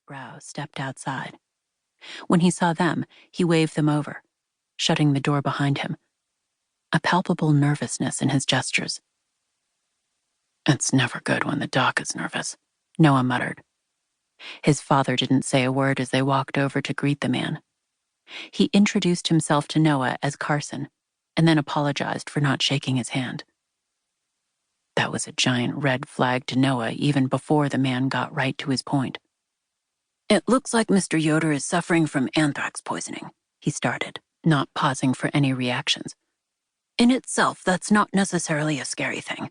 brow, stepped outside. When he saw them, he waved them over, shutting the door behind him, a palpable nervousness in his gestures. "It's never good when the doc is nervous," Noah muttered. His father didn't say a word as they walked over to greet the man. He introduced himself to Noah as Carson, and then apologized for not shaking his hand. That was a giant red flag to Noah even before the man got right to his point. "It looks like Mr. Yoder is suffering from anthrax poisoning," he started, not pausing for any reactions. "In itself, that's not necessarily a scary thing.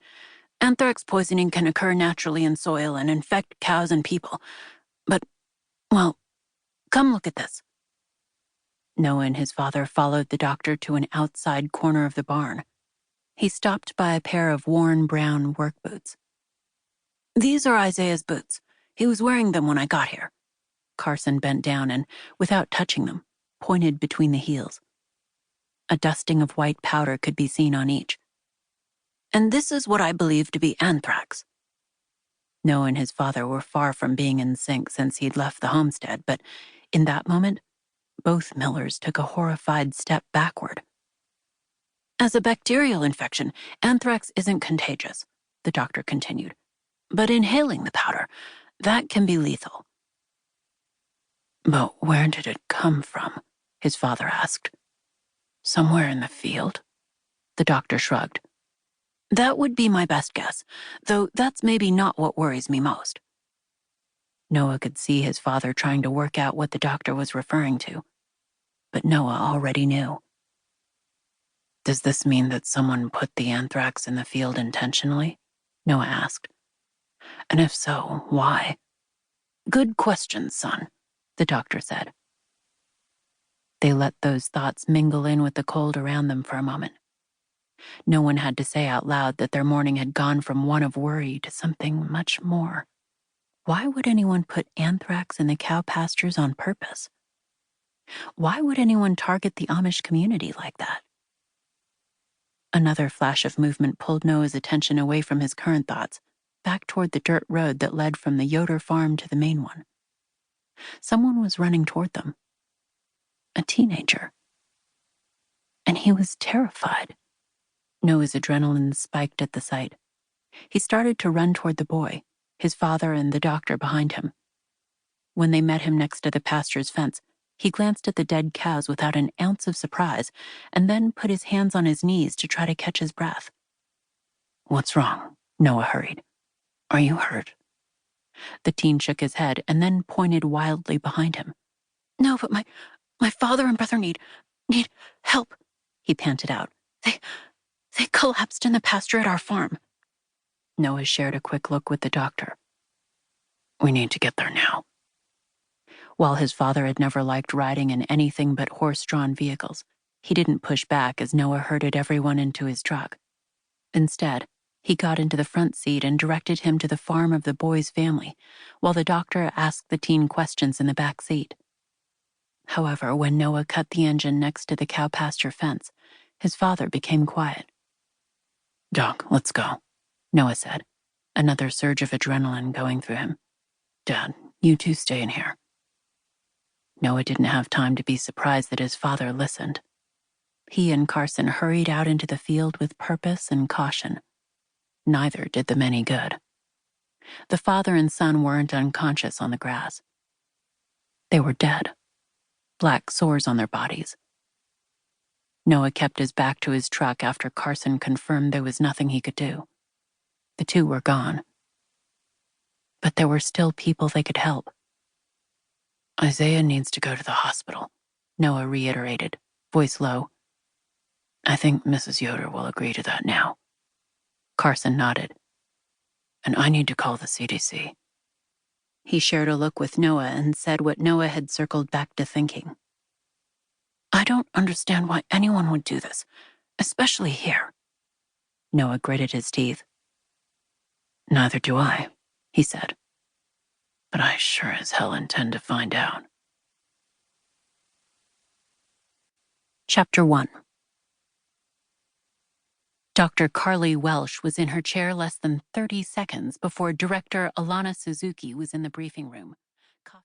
Anthrax poisoning can occur naturally in soil and infect cows and people. But, well, come look at this." Noah and his father followed the doctor to an outside corner of the barn. He stopped by a pair of worn brown work boots. "These are Isaiah's boots. He was wearing them when I got here." Carson bent down and, without touching them, pointed between the heels. A dusting of white powder could be seen on each. "And this is what I believe to be anthrax." Noah and his father were far from being in sync since he'd left the homestead, but in that moment, both Millers took a horrified step backward. "As a bacterial infection, anthrax isn't contagious," the doctor continued. "But inhaling the powder, that can be lethal." "But where did it come from?" his father asked. "Somewhere in the field?" The doctor shrugged. "That would be my best guess, though that's maybe not what worries me most." Noah could see his father trying to work out what the doctor was referring to, but Noah already knew. "Does this mean that someone put the anthrax in the field intentionally?" Noah asked. "And if so, why?" "Good question, son," the doctor said. They let those thoughts mingle in with the cold around them for a moment. No one had to say out loud that their morning had gone from one of worry to something much more. Why would anyone put anthrax in the cow pastures on purpose? Why would anyone target the Amish community like that? Another flash of movement pulled Noah's attention away from his current thoughts, back toward the dirt road that led from the Yoder farm to the main one. Someone was running toward them. A teenager. And he was terrified. Noah's adrenaline spiked at the sight. He started to run toward the boy, his father and the doctor behind him. When they met him next to the pasture's fence, he glanced at the dead cows without an ounce of surprise, and then put his hands on his knees to try to catch his breath. "What's wrong?" Noah hurried. "Are you hurt?" The teen shook his head and then pointed wildly behind him. "No, but my father and brother need help," he panted out. They collapsed in the pasture at our farm." Noah shared a quick look with the doctor. "We need to get there now." While his father had never liked riding in anything but horse-drawn vehicles, he didn't push back as Noah herded everyone into his truck. Instead, he got into the front seat and directed him to the farm of the boy's family, while the doctor asked the teen questions in the back seat. However, when Noah cut the engine next to the cow pasture fence, his father became quiet. "Doc, let's go," Noah said, another surge of adrenaline going through him. "Dad, you two stay in here." Noah didn't have time to be surprised that his father listened. He and Carson hurried out into the field with purpose and caution. Neither did them any good. The father and son weren't unconscious on the grass. They were dead, black sores on their bodies. Noah kept his back to his truck after Carson confirmed there was nothing he could do. The two were gone. But there were still people they could help. "Isaiah needs to go to the hospital," Noah reiterated, voice low. "I think Mrs. Yoder will agree to that now." Carson nodded. "And I need to call the CDC." He shared a look with Noah and said what Noah had circled back to thinking. "I don't understand why anyone would do this, especially here." Noah gritted his teeth. "Neither do I," he said. "But I sure as hell intend to find out." Chapter 1. Dr. Carly Welsh was in her chair less than 30 seconds before Director Alana Suzuki was in the briefing room.